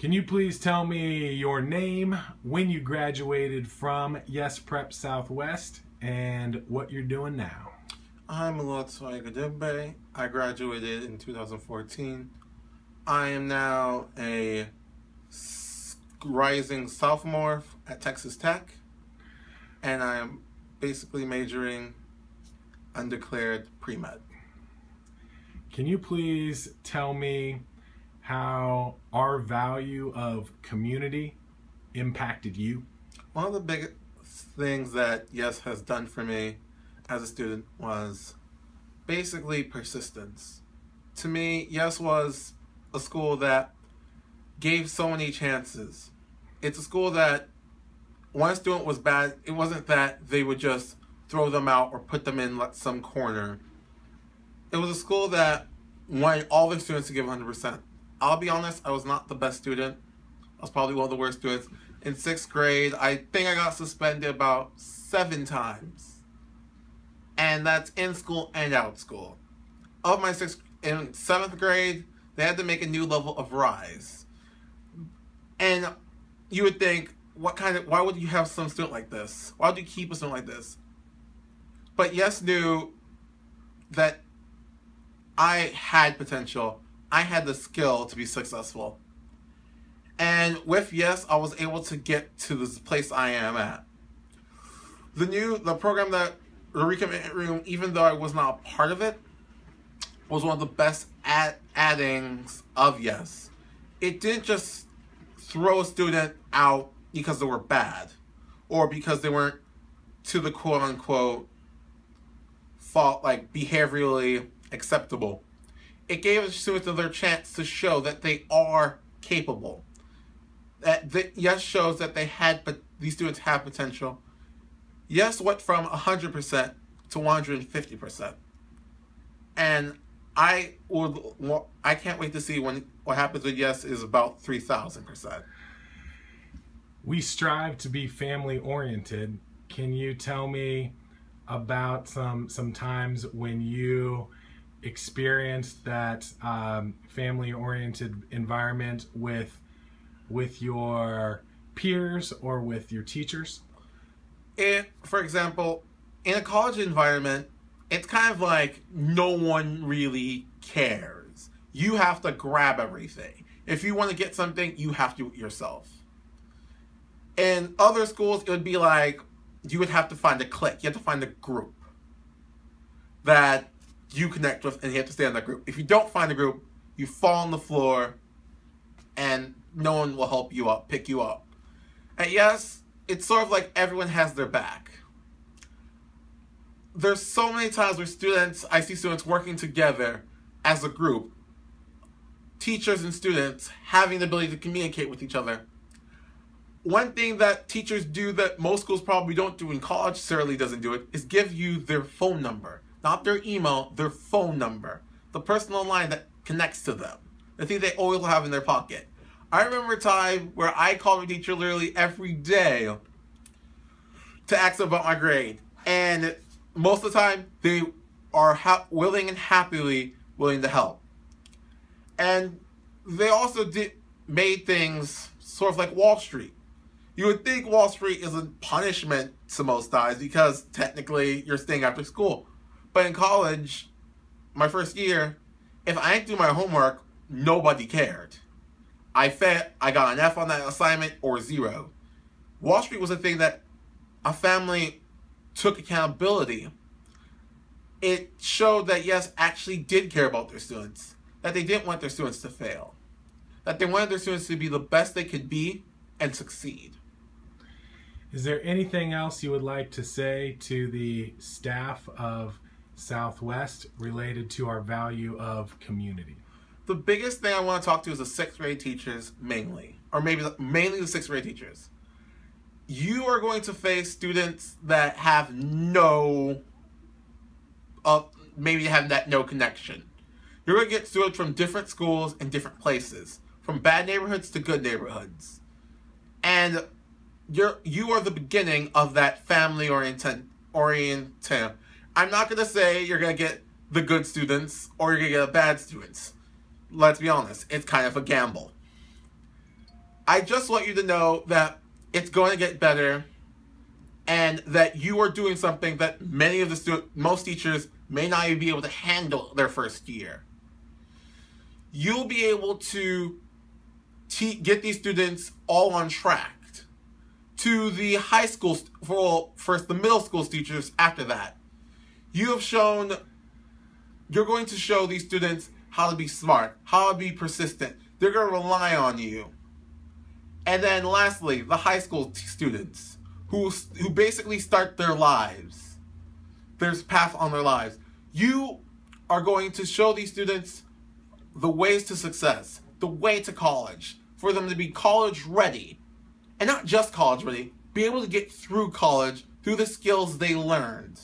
Can you please tell me your name, when you graduated from Yes Prep Southwest, and what you're doing now? I'm Ogedengbe. I graduated in 2014. I am now a rising sophomore at Texas Tech, and I am basically majoring undeclared pre-med. Can you please tell me how our value of community impacted you? One of the biggest things that Yes has done for me as a student was basically persistence. To me, Yes was a school that gave so many chances. It's a school that when a student was bad, it wasn't that they would just throw them out or put them in some corner. It was a school that wanted all their students to give 100%. I'll be honest, I was not the best student. I was probably one of the worst students. In 6th grade, I think I got suspended about 7 times. And that's in school and out school. In 7th grade, they had to make a new level of rise. And you would think, why would you have some student like this? Why would you keep a student like this? But Yes knew that I had potential. I had the skill to be successful. And with Yes, I was able to get to this place I am at. The program that the recommitment room, even though I was not a part of it, was one of the best addings of Yes. It didn't just throw a student out because they were bad or because they weren't to the quote-unquote behaviorally acceptable. It gave the students their chance to show that they are capable. Yes shows that these students have potential. Yes went from 100% to 150%. And I can't wait to see what happens with Yes is about 3,000%. We strive to be family oriented. Can you tell me about some times when you experienced that family-oriented environment with your peers or with your teachers? For example, in a college environment, it's kind of like no one really cares. You have to grab everything. If you want to get something, you have to do it yourself. In other schools, it would be like you would have to find a clique. You have to find a group that you connect with, and you have to stay in that group. If you don't find a group, you fall on the floor, and no one will help you up, pick you up. And Yes, it's sort of like everyone has their back. There's so many times where I see students working together as a group, teachers and students having the ability to communicate with each other. One thing that teachers do that most schools probably don't do, in college certainly doesn't do it, is give you their phone number. Not their email, their phone number. The personal line that connects to them. The thing they always have in their pocket. I remember a time where I called my teacher literally every day to ask them about my grade. And most of the time, they are willing and happily willing to help. And they also made things sort of like Wall Street. You would think Wall Street is a punishment to most times because technically you're staying after school. But in college, my first year, if I didn't do my homework, nobody cared. I got an F on that assignment or 0. Wall Street was a thing that a family took accountability. It showed that Yes actually did care about their students. That they didn't want their students to fail. That they wanted their students to be the best they could be and succeed. Is there anything else you would like to say to the staff of Southwest related to our value of community? The biggest thing I want to talk to is the 6th grade teachers mainly. Or mainly the 6th grade teachers. You are going to face students that have no connection. You're going to get students from different schools and different places. From bad neighborhoods to good neighborhoods. And you are the beginning of that family orientation. I'm not going to say you're going to get the good students or you're going to get the bad students. Let's be honest, it's kind of a gamble. I just want you to know that it's going to get better, and that you are doing something that most teachers may not even be able to handle their first year. You'll be able to get these students all on track to the high school, first the middle school teachers after that. You're going to show these students how to be smart, how to be persistent. They're going to rely on you. And then lastly, the high school students who basically start their lives. There's path on their lives. You are going to show these students the ways to success, the way to college, for them to be college ready. And not just college ready, be able to get through college through the skills they learned.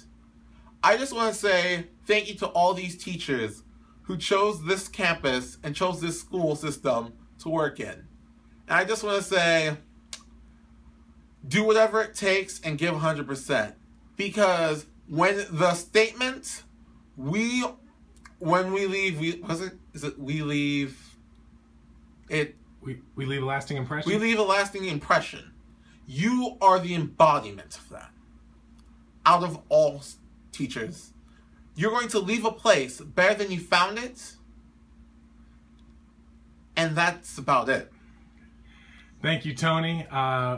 I just want to say thank you to all these teachers who chose this campus and chose this school system to work in. And I just want to say, do whatever it takes and give 100%. Because when the statement, when we leave, we leave a lasting impression? We leave a lasting impression. You are the embodiment of that. Out of all teachers. You're going to leave a place better than you found it. And that's about it. Thank you, Tony.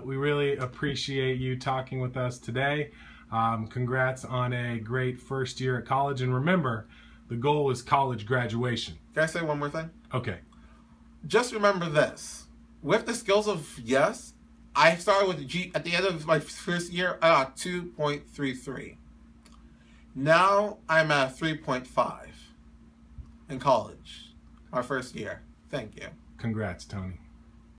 We really appreciate you talking with us today. Congrats on a great first year at college. And remember, the goal is college graduation. Can I say one more thing? Okay. Just remember this. With the skills of yes, I started with at the end of my first year, I got 2.33. Now I'm at 3.5 in college, our first year. Thank you. Congrats, Tony.